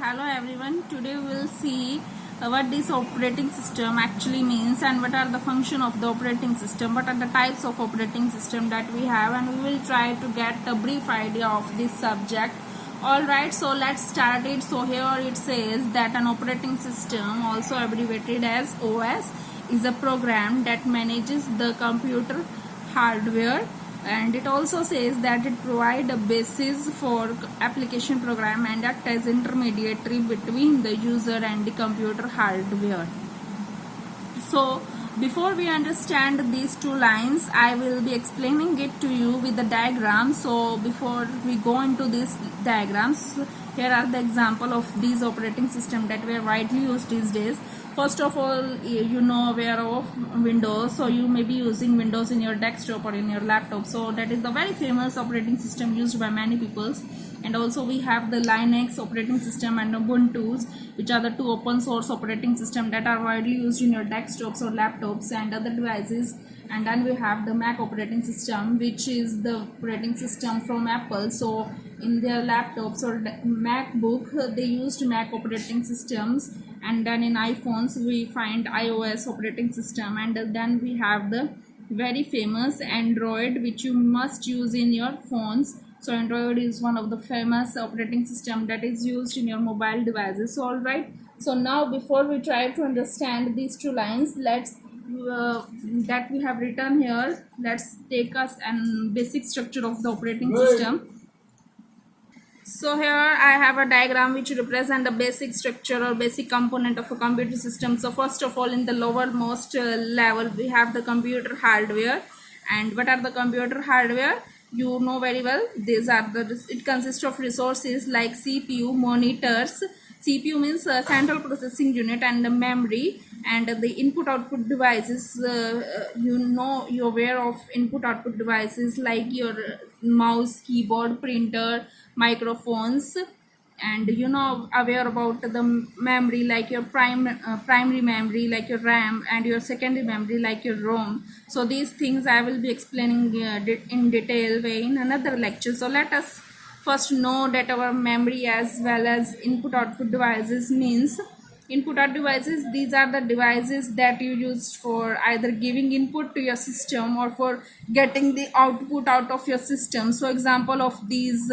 Hello everyone. Today we will see what this operating system actually means and what are the function of the operating system, what are the types of operating system that we have, and we will try to get a brief idea of this subject. Alright, so let's start it. So here it says that an operating system, also abbreviated as OS, is a program that manages the computer hardware, and it also says that it provides a basis for application program and act as intermediary between the user and the computer hardware. So before we understand these two lines, I will be explaining it to you with the diagram. So before we go into these diagrams, here are the example of these operating system that were widely used these days. First of all, you know aware of Windows, so you may be using Windows in your desktop or in your laptop. So that is the very famous operating system used by many people. And also we have the Linux operating system and Ubuntu, which are the two open source operating system that are widely used in your desktops or laptops and other devices. And then we have the Mac operating system, which is the operating system from Apple. So in their laptops or MacBook, they used Mac operating systems, and then in iPhones we find iOS operating system, and then we have the very famous Android, which you must use in your phones. So Android is one of the famous operating system that is used in your mobile devices. So alright, so now before we try to understand these two lines, let's that we have written here, let's take us an basic structure of the operating system. So here I have a diagram which represent the basic structure or basic component of a computer system. So first of all, in the lowermost level we have the computer hardware. And what are the computer hardware? You know very well. These are it consists of resources like CPU, monitors. CPU means central processing unit, and the memory, and the input output devices. You're aware of input output devices like your mouse, keyboard, printer, microphones, and aware about the memory like your primary memory like your RAM, and your secondary memory like your ROM. So these things I will be explaining in detail way in another lecture. So let us first know that our memory as well as input output devices means. Input output devices, these are the devices that you use for either giving input to your system or for getting the output out of your system. So example of these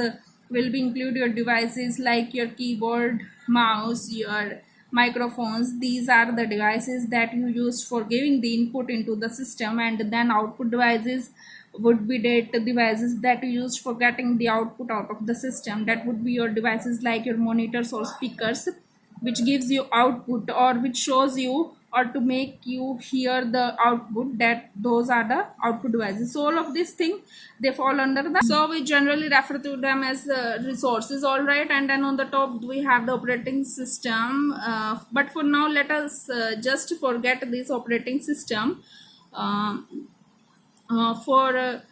will be include your devices like your keyboard, mouse, your microphones. These are the devices that you use for giving the input into the system, and then output devices would be data devices that you use for getting the output out of the system. That would be your devices like your monitors or speakers, which gives you output or which shows you or to make you hear the output. That those are the output devices. So all of these things, they fall under the, so we generally refer to them as resources. All right, and then on the top we have the operating system, but for now let us just forget this operating system for a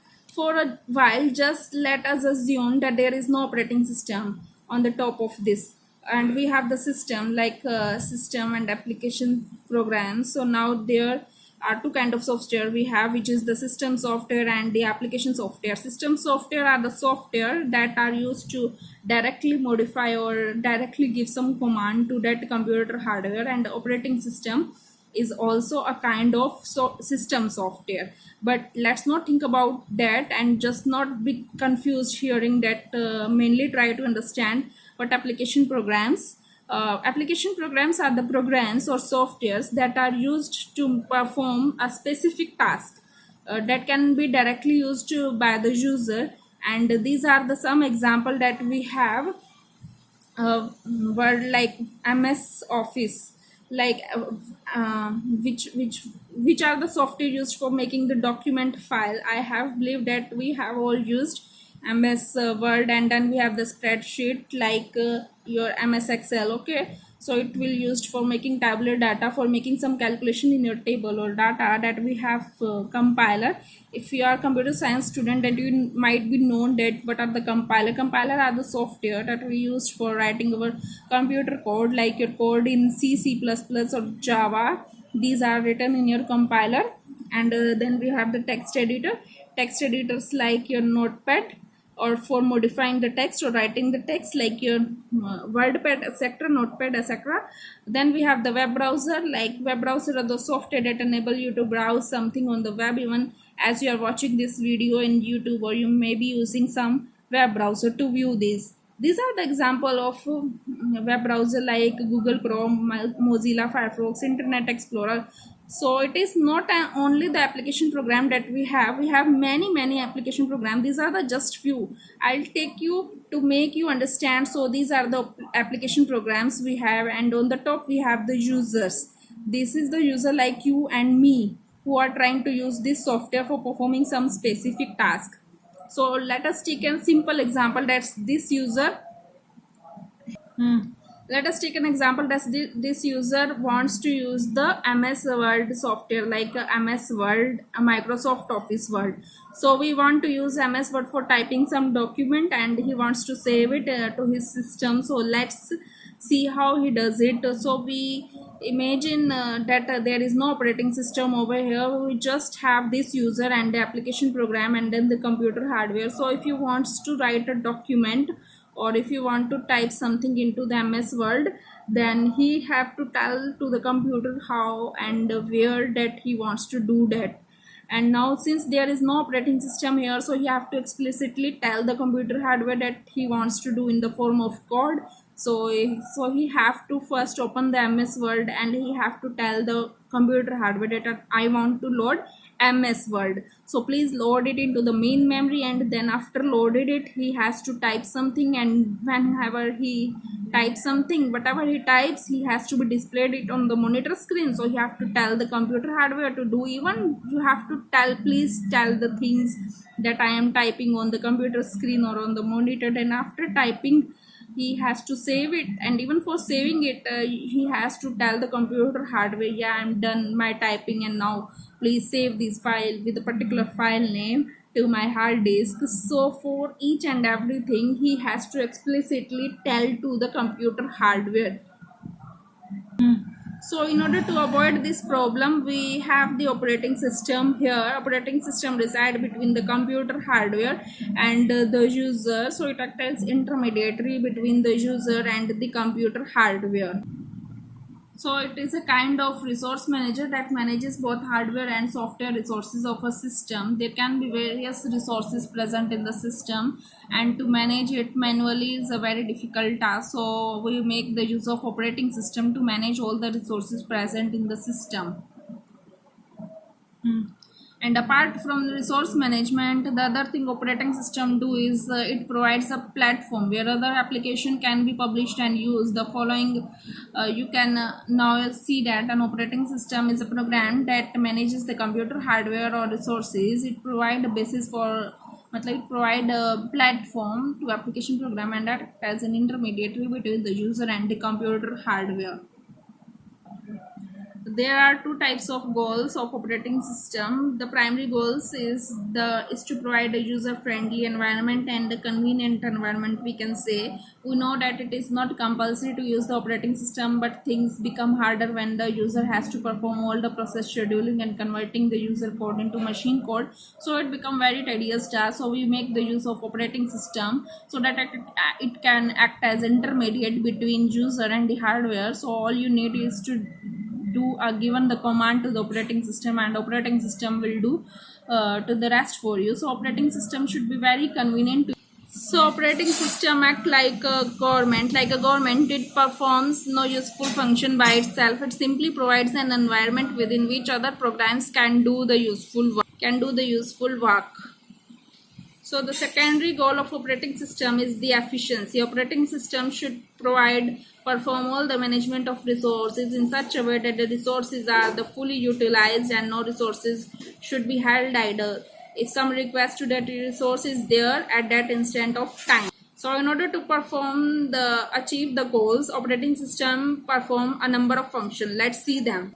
while. Just let us assume that there is no operating system on the top of this, and we have the system like system and application programs. So now there are two kind of software we have, which is the system software and the application software. System software are the software that are used to directly modify or directly give some command to that computer hardware, and operating system is also a kind of system software. But let's not think about that and just not be confused hearing that. Mainly try to understand what application programs. Application programs are the programs or softwares that are used to perform a specific task that can be directly used by the user. And these are the some example that we have. Word like MS Office, like which are the software used for making the document file. I have believed that we have all used MS Word, and then we have the spreadsheet like your MS Excel. Okay, so it will used for making tabular data, for making some calculation in your table or data. That we have compiler. If you are computer science student, then you might be known that what are the compiler are the software that we use for writing our computer code, like your code in C++ or Java. These are written in your compiler. And then we have the text editor. Text editors like your Notepad, or for modifying the text or writing the text, like your WordPad, etc., Notepad, etc. Then we have the web browser. Like web browser are the software that enable you to browse something on the web, even as you are watching this video in YouTube, or you may be using some web browser to view this. These are the example of web browser like Google Chrome, Mozilla Firefox, Internet Explorer. So it is not only the application program that we have many application program. These are the just few. I'll take you to make you understand. So these are the application programs we have, and on the top we have the users. This is the user like you and me, who are trying to use this software for performing some specific task. So let us take a simple example. That's this user. Let us take an example that this user wants to use the MS Word software, like MS Word, Microsoft Office Word. So we want to use MS Word for typing some document, and he wants to save it to his system. So let's see how he does it. So we imagine that there is no operating system over here. We just have this user and the application program, and then the computer hardware. So if you want to write a document, or if you want to type something into the MS Word, then he have to tell to the computer how and where that he wants to do that. And now since there is no operating system here, so he have to explicitly tell the computer hardware that he wants to do in the form of code. So he have to first open the MS Word, and he have to tell the computer hardware that I want to load MS Word. So please load it into the main memory, and then after loaded it, he has to type something, and whenever he types something, whatever he types, he has to be displayed it on the monitor screen. So you have to tell the computer hardware to do, even you have to tell, please tell the things that I am typing on the computer screen or on the monitor. And after typing, he has to save it, and even for saving it, he has to tell the computer hardware, yeah, I'm done my typing, and now please save this file with a particular file name to my hard disk. So for each and everything, he has to explicitly tell to the computer hardware. So in order to avoid this problem, we have the operating system here. Operating system reside between the computer hardware and the user. So it acts as intermediary between the user and the computer hardware. So it is a kind of resource manager that manages both hardware and software resources of a system. There can be various resources present in the system, and to manage it manually is a very difficult task. So we make the use of operating system to manage all the resources present in the system. And apart from the resource management, the other thing operating system do is it provides a platform where other application can be published and used. The following you can now see that an operating system is a program that manages the computer hardware or resources. It provide a basis for provide a platform to application program, and that as an intermediary between the user and the computer hardware. There are two types of goals of operating system. The primary goals is to provide a user friendly environment and a convenient environment, we can say. We know that it is not compulsory to use the operating system, but things become harder when the user has to perform all the process scheduling and converting the user code into machine code. So it become very tedious task. So we make the use of operating system so that it can act as intermediate between user and the hardware. So all you need is to given the command to the operating system, and operating system will do to the rest for you. So operating system should be very convenient. So operating system act like a government. Like a government, it performs no useful function by itself. It simply provides an environment within which other programs can do the useful work. So the secondary goal of operating system is the efficiency. Operating system should perform all the management of resources in such a way that the resources are fully utilized and no resources should be held idle. If some request to that resource is there at that instant of time. So in order to achieve the goals, operating system perform a number of functions. Let's see them.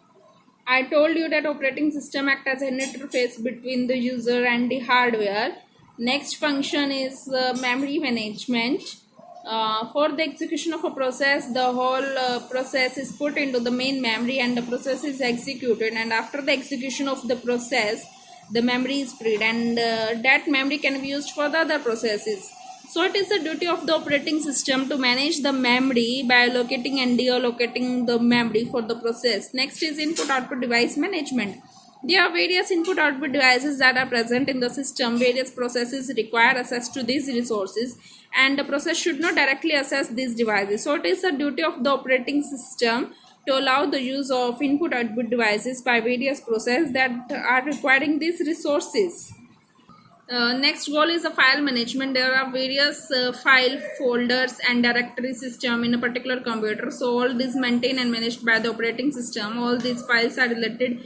I told you that operating system acts as an interface between the user and the hardware. Next function is memory management. For the execution of a process, the whole process is put into the main memory and the process is executed, and after the execution of the process, the memory is freed, and that memory can be used for the other processes. So it is the duty of the operating system to manage the memory by allocating and deallocating the memory for the process. Next is input-output device management. There are various input-output devices that are present in the system. Various processes require access to these resources, and the process should not directly access these devices. So it is the duty of the operating system to allow the use of input-output devices by various processes that are requiring these resources. Next goal is a file management. There are various file folders and directory system in a particular computer. So all these maintained and managed by the operating system. All these files are related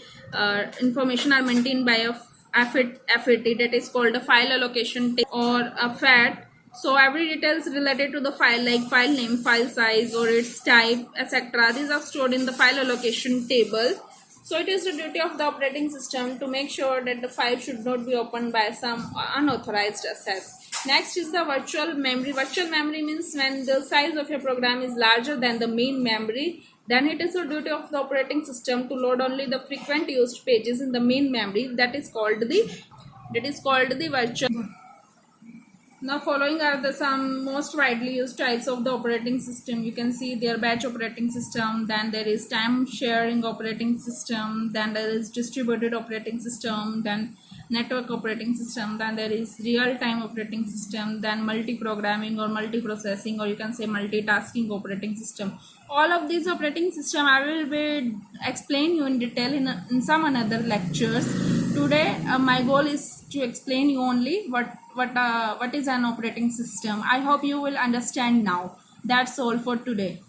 information are maintained by a FAT, that is called a file allocation table or a FAT. So every detail is related to the file, like file name, file size or its type, etc. These are stored in the file allocation table. So it is the duty of the operating system to make sure that the file should not be opened by some unauthorized access. Next is the virtual memory. Virtual memory means when the size of your program is larger than the main memory, then it is the duty of the operating system to load only the frequent used pages in the main memory. That is called the virtual. Now following are the some most widely used types of the operating system. You can see there batch operating system, then there is time sharing operating system, then there is distributed operating system, then network operating system, then there is real-time operating system, then multi-programming or multi-processing, or you can say multitasking operating system. All of these operating system I will be explain you in detail in some another lectures. Today my goal is to explain you only what is an operating system. I hope you will understand now. That's all for today.